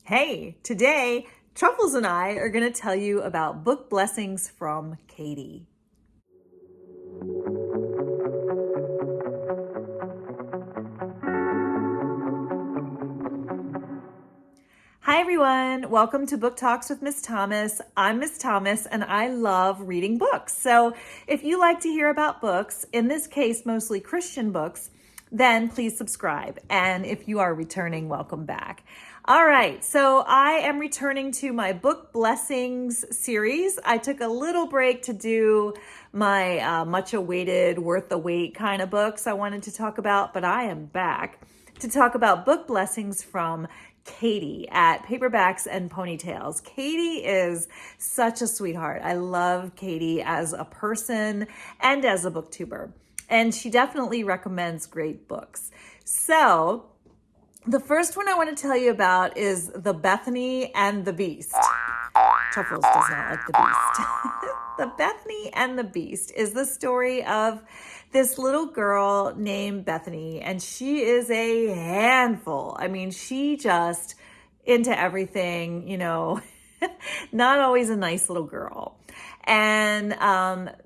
Hey, today Truffles and I are going to tell you about book blessings from Katie. Hi everyone, welcome to Book Talks with Miss Thomas. I'm Miss Thomas and I love reading books. So if you like to hear about books, in this case mostly Christian books, then please subscribe. And if you are returning, welcome back. All right, so I am returning to my book blessings series. I took a little break to do my much awaited worth the wait kind of books I wanted to talk about, but I am back to talk about book blessings from Katie at Paperbacks and Ponytails. Katie is such a sweetheart. I love Katie as a person and as a booktuber, and she definitely recommends great books. So the first one I want to tell you about is The Bethany and the Beast. Truffles does not like the Beast. The Bethany and the Beast is the story of this little girl named Bethany, and she is a handful. I mean, she just into everything, not always a nice little girl. And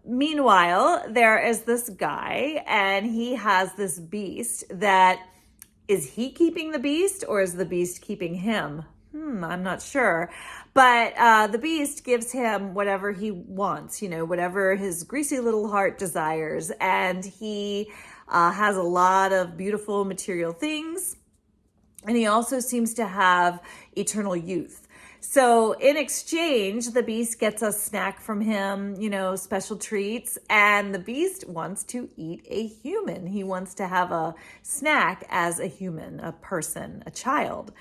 meanwhile, there is this guy, and he has this beast that, is he keeping the beast or is the beast keeping him? I'm not sure. But the beast gives him whatever he wants, whatever his greasy little heart desires. And he has a lot of beautiful material things. And he also seems to have eternal youth. So in exchange, the beast gets a snack from him, special treats. And the beast wants to eat a human. He wants to have a snack as a human, a person, a child.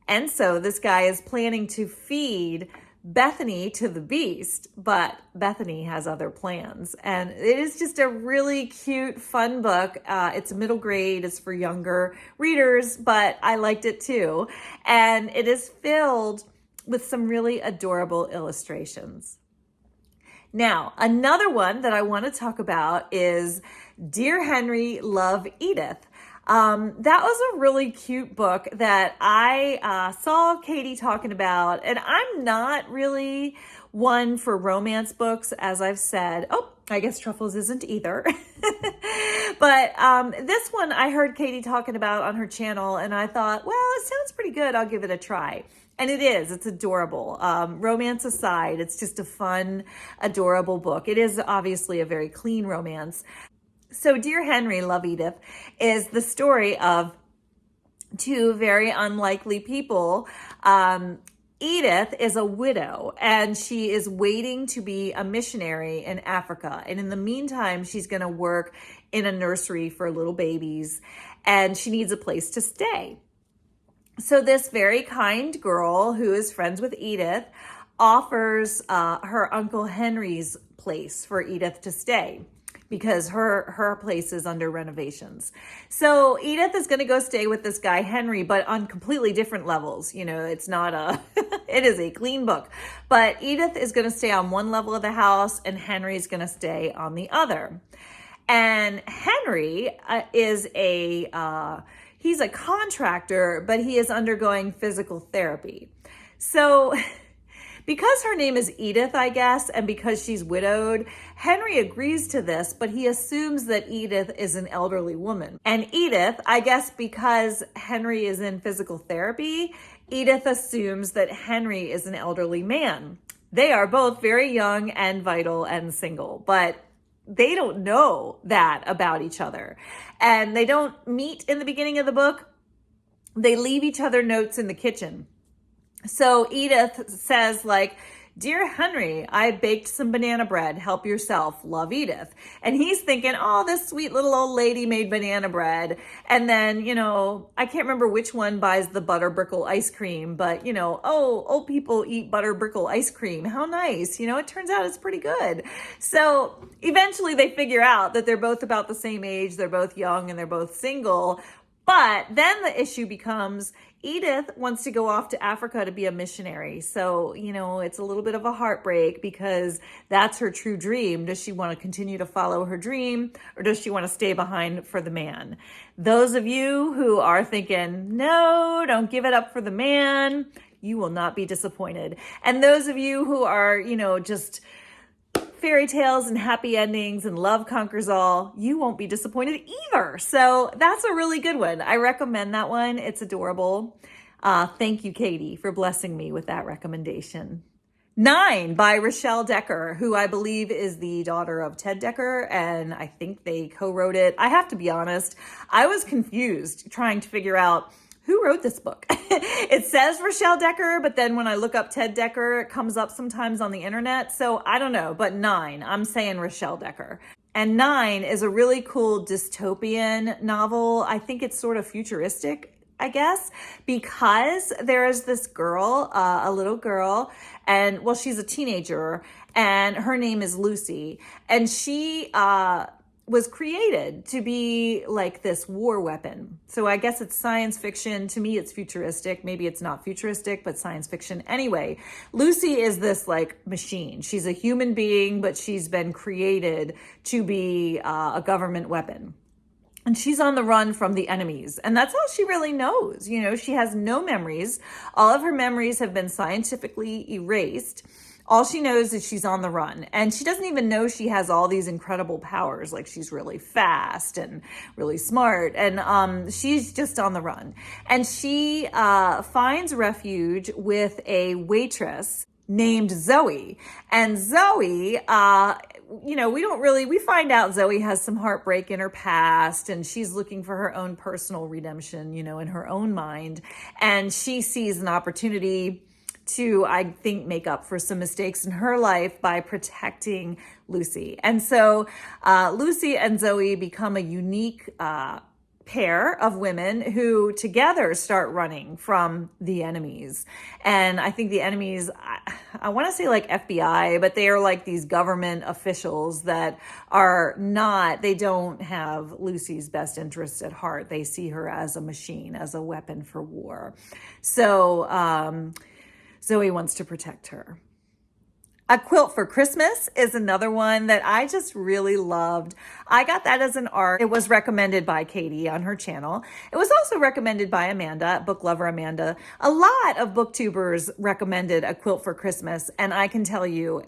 And so this guy is planning to feed Bethany to the beast, but Bethany has other plans. And it is just a really cute, fun book. It's middle grade, it's for younger readers, but I liked it too. And it is filled with some really adorable illustrations. Now, another one that I want to talk about is Dear Henry, Love Edith. That was a really cute book that I saw Katie talking about, and I'm not really one for romance books, as I've said. Oh, I guess Truffles isn't either. But this one I heard Katie talking about on her channel, and I thought, well, it sounds pretty good. I'll give it a try. And it is. It's adorable. Romance aside, it's just a fun, adorable book. It is obviously a very clean romance. So Dear Henry, Love Edith is the story of two very unlikely people. Edith is a widow and she is waiting to be a missionary in Africa. And in the meantime, she's going to work in a nursery for little babies and she needs a place to stay. So this very kind girl who is friends with Edith offers her Uncle Henry's place for Edith to stay, because her place is under renovations. So Edith is going to go stay with this guy, Henry, but on completely different levels. It's not it is a clean book. But Edith is going to stay on one level of the house and Henry's going to stay on the other. And Henry is he's a contractor, but he is undergoing physical therapy. So because her name is Edith, I guess, and because she's widowed, Henry agrees to this, but he assumes that Edith is an elderly woman. And Edith, I guess because Henry is in physical therapy, Edith assumes that Henry is an elderly man. They are both very young and vital and single, but they don't know that about each other. And they don't meet in the beginning of the book. They leave each other notes in the kitchen. So Edith says, Dear Henry, I baked some banana bread. Help yourself. Love, Edith. And he's thinking, oh, this sweet little old lady made banana bread. And then, I can't remember which one buys the butter brickle ice cream, but, oh, old people eat butter brickle ice cream. How nice. It turns out it's pretty good. So eventually they figure out that they're both about the same age. They're both young and they're both single. But then the issue becomes Edith wants to go off to Africa to be a missionary. So, it's a little bit of a heartbreak because that's her true dream. Does she want to continue to follow her dream or does she want to stay behind for the man? Those of you who are thinking, no, don't give it up for the man, You will not be disappointed. And those of you who are, just fairy tales and happy endings and love conquers all, you won't be disappointed either. So that's a really good one. I recommend that one. It's adorable. Thank you, Katie, for blessing me with that recommendation. 9 by Rachelle Dekker, who I believe is the daughter of Ted Dekker, and I think they co-wrote it. I have to be honest, I was confused trying to figure out who wrote this book. It says Rachelle Dekker, but then when I look up Ted Dekker, it comes up sometimes on the internet. So I don't know, but 9, I'm saying Rachelle Dekker. And 9 is a really cool dystopian novel. I think it's sort of futuristic, I guess, because there is this girl, a little girl, and well, she's a teenager, and her name is Lucy, and she was created to be like this war weapon. So I guess it's science fiction. To me, it's futuristic. Maybe it's not futuristic, but science fiction. Anyway, Lucy is this like machine. She's a human being, but she's been created to be a government weapon. And she's on the run from the enemies. And that's all she really knows. She has no memories. All of her memories have been scientifically erased. All she knows is she's on the run. And she doesn't even know she has all these incredible powers. Like she's really fast and really smart. And she's just on the run. And she finds refuge with a waitress named Zoe. And Zoe, we find out Zoe has some heartbreak in her past, and she's looking for her own personal redemption, in her own mind. And she sees an opportunity to, I think, make up for some mistakes in her life by protecting Lucy. And so Lucy and Zoe become a unique pair of women who together start running from the enemies. And I think the enemies, I want to say like FBI, but they are like these government officials that they don't have Lucy's best interests at heart. They see her as a machine, as a weapon for war. So Zoe wants to protect her. A Quilt for Christmas is another one that I just really loved. I got that as an ARC. It was recommended by Katie on her channel. It was also recommended by Amanda, book lover Amanda. A lot of booktubers recommended A Quilt for Christmas, and I can tell you,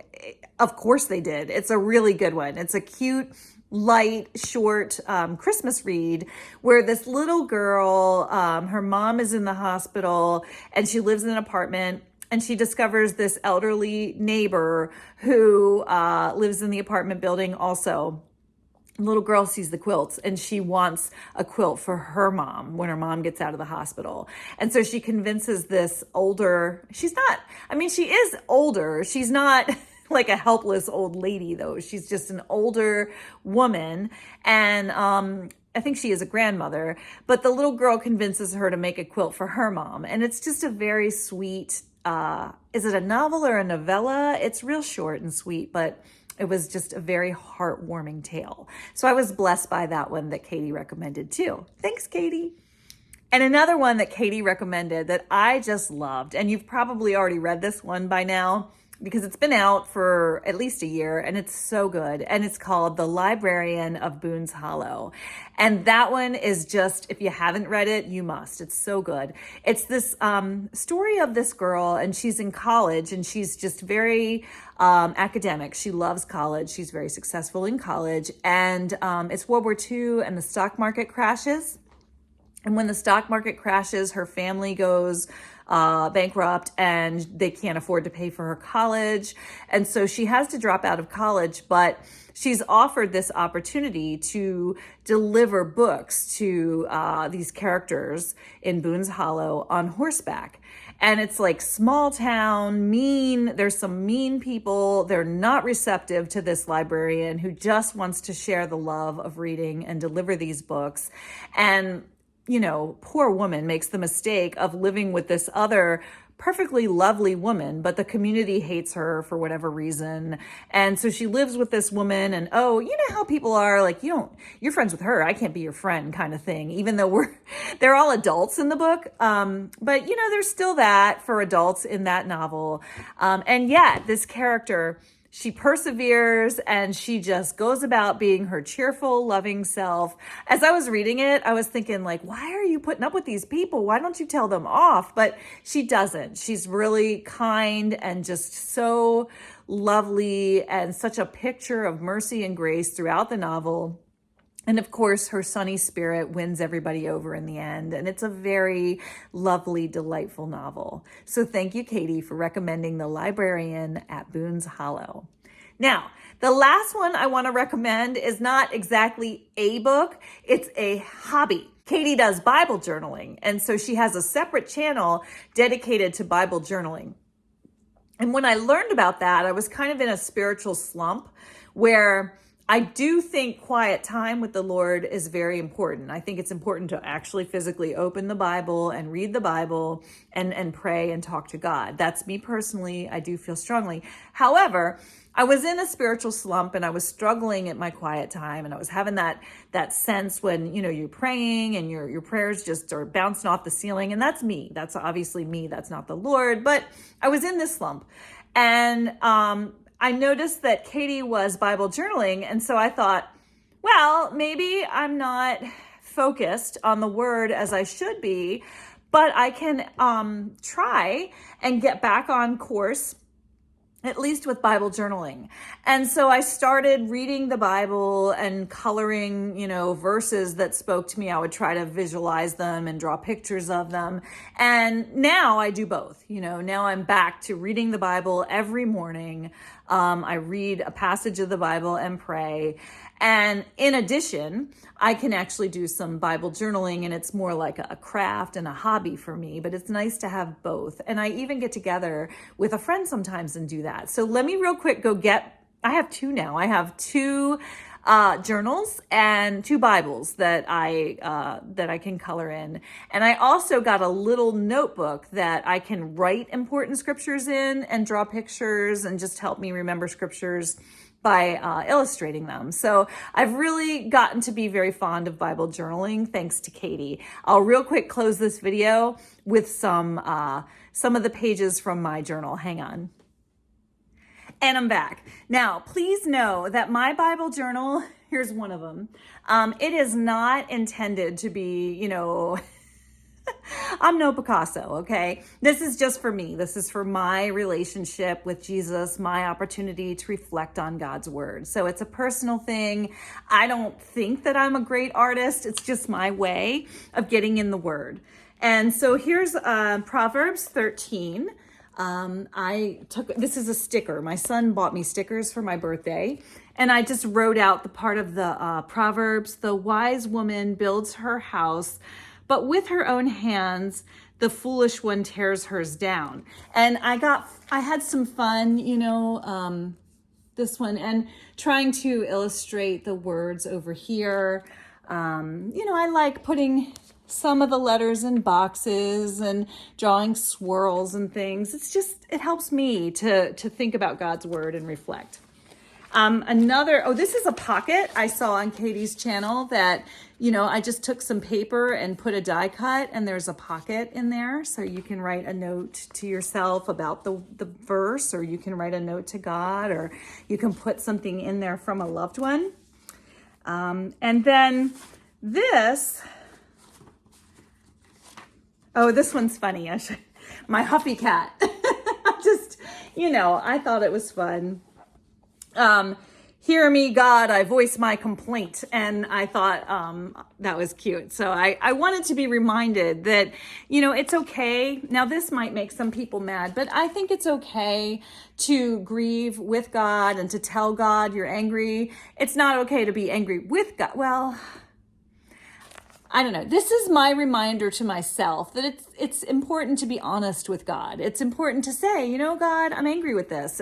of course they did. It's a really good one. It's a cute, light, short Christmas read where this little girl, her mom is in the hospital and she lives in an apartment. And she discovers this elderly neighbor who lives in the apartment building also. The little girl sees the quilts and she wants a quilt for her mom when her mom gets out of the hospital. And so she convinces this she is older. She's not like a helpless old lady though. She's just an older woman. And I think she is a grandmother, but the little girl convinces her to make a quilt for her mom. And it's just a very sweet, is it a novel or a novella? It's real short and sweet, but it was just a very heartwarming tale. So I was blessed by that one that Katie recommended too. Thanks, Katie. And another one that Katie recommended that I just loved, and you've probably already read this one by now because it's been out for at least a year and it's so good. And it's called The Librarian of Boone's Hollow. And that one is just, if you haven't read it, you must. It's so good. It's this story of this girl and she's in college and she's just very academic. She loves college. She's very successful in college. And it's World War II and the stock market crashes. And when the stock market crashes, her family goes bankrupt and they can't afford to pay for her college. And so she has to drop out of college, but she's offered this opportunity to deliver books to these characters in Boone's Hollow on horseback. And it's like small town, mean. There's some mean people. They're not receptive to this librarian who just wants to share the love of reading and deliver these books. And poor woman makes the mistake of living with this other perfectly lovely woman, but the community hates her for whatever reason. And so she lives with this woman and, you know how people are like, you're friends with her. I can't be your friend kind of thing, even though they're all adults in the book. But there's still that for adults in that novel. And yet this character she perseveres and she just goes about being her cheerful, loving self. As I was reading it, I was thinking like, why are you putting up with these people? Why don't you tell them off? But she doesn't. She's really kind and just so lovely and such a picture of mercy and grace throughout the novel. And of course, her sunny spirit wins everybody over in the end. And it's a very lovely, delightful novel. So thank you, Katie, for recommending The Librarian at Boone's Hollow. Now, the last one I want to recommend is not exactly a book. It's a hobby. Katie does Bible journaling. And so she has a separate channel dedicated to Bible journaling. And when I learned about that, I was kind of in a spiritual slump where I do think quiet time with the Lord is very important. I think it's important to actually physically open the Bible and read the Bible and pray and talk to God. That's me personally. I do feel strongly. However, I was in a spiritual slump and I was struggling at my quiet time, and I was having that sense when, you're praying and your prayers just are bouncing off the ceiling. And that's me. That's obviously me. That's not the Lord. But I was in this slump, and I noticed that Katie was Bible journaling. And so I thought, well, maybe I'm not focused on the word as I should be, but I can try and get back on course, at least with Bible journaling. And so I started reading the Bible and coloring, verses that spoke to me. I would try to visualize them and draw pictures of them. And now I do both. Now I'm back to reading the Bible every morning. I read a passage of the Bible and pray. And in addition, I can actually do some Bible journaling, and it's more like a craft and a hobby for me, but it's nice to have both. And I even get together with a friend sometimes and do that. So let me real quick I have two now. I have two journals and two Bibles that I can color in. And I also got a little notebook that I can write important scriptures in and draw pictures and just help me remember scriptures by illustrating them. So I've really gotten to be very fond of Bible journaling thanks to Katie. I'll real quick close this video with some of the pages from my journal. Hang on. And I'm back. Now, please know that my Bible journal, here's one of them. It is not intended to be, I'm no Picasso, okay? This is just for me. This is for my relationship with Jesus, my opportunity to reflect on God's word. So it's a personal thing. I don't think that I'm a great artist. It's just my way of getting in the word. And so here's Proverbs 13. This is a sticker. My son bought me stickers for my birthday, and I just wrote out the part of the Proverbs. The wise woman builds her house, but with her own hands, the foolish one tears hers down. And I had some fun, this one, and trying to illustrate the words over here. I like putting some of the letters in boxes and drawing swirls and things. It helps me to think about God's word and reflect. This is a pocket I saw on Katie's channel that, I just took some paper and put a die cut, and there's a pocket in there. So you can write a note to yourself about the verse, or you can write a note to God, or you can put something in there from a loved one. And then this one's funny. My Huffy cat. I thought it was fun. Hear me, God, I voice my complaint. And I thought that was cute. So I wanted to be reminded that, it's okay. Now, this might make some people mad, but I think it's okay to grieve with God and to tell God you're angry. It's not okay to be angry with God. Well, I don't know. This is my reminder to myself that it's important to be honest with God. It's important to say, God, I'm angry with this.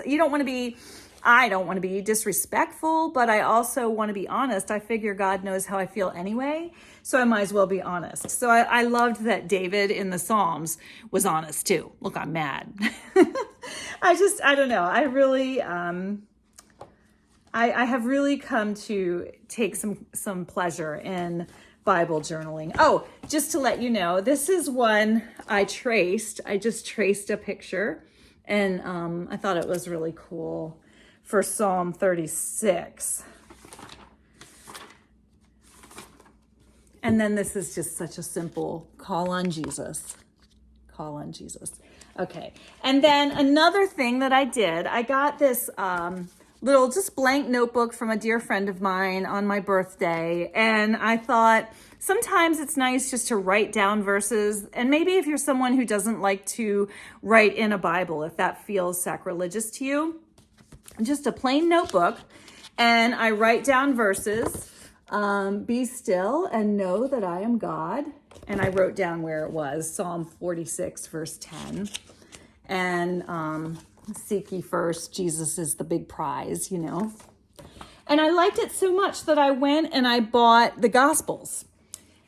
I don't want to be disrespectful, but I also want to be honest. I figure God knows how I feel anyway, so I might as well be honest. So I loved that David in the Psalms was honest too. Look, I'm mad. I don't know. I really, I have really come to take some pleasure in Bible journaling. Oh, just to let you know, this is one I just traced a picture, and I thought it was really cool for Psalm 36. And then this is just such a simple call on Jesus. Call on Jesus. Okay. And then another thing that I did, I got this little just blank notebook from a dear friend of mine on my birthday. And I thought sometimes it's nice just to write down verses. And maybe if you're someone who doesn't like to write in a Bible, if that feels sacrilegious to you, just a plain notebook. And I write down verses. Be still and know that I am God. And I wrote down where it was, Psalm 46, verse 10. And seek ye first, Jesus is the big prize, you know. And I liked it so much that I went and I bought the Gospels.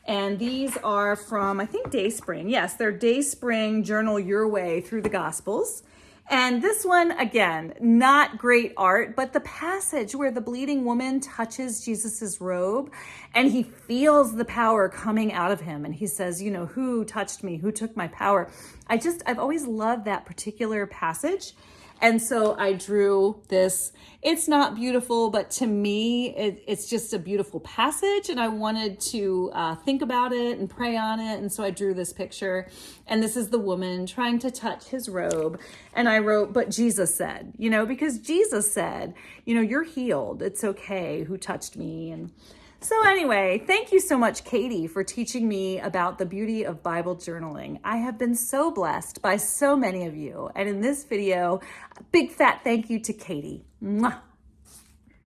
And these are from, I think, Dayspring. Yes, they're Dayspring Journal Your Way Through the Gospels. And this one, again, not great art, but the passage where the bleeding woman touches Jesus's robe and he feels the power coming out of him. And he says, you know, who touched me? Who took my power? I've always loved that particular passage. And so I drew this. It's not beautiful, but to me, it's just a beautiful passage. And I wanted to think about it and pray on it. And so I drew this picture. And this is the woman trying to touch his robe. And I wrote, but Jesus said, you know, because Jesus said, you know, you're healed. It's okay. Who touched me? And so anyway, thank you so much, Katie, for teaching me about the beauty of Bible journaling. I have been so blessed by so many of you. And in this video, a big fat thank you to Katie. Mwah.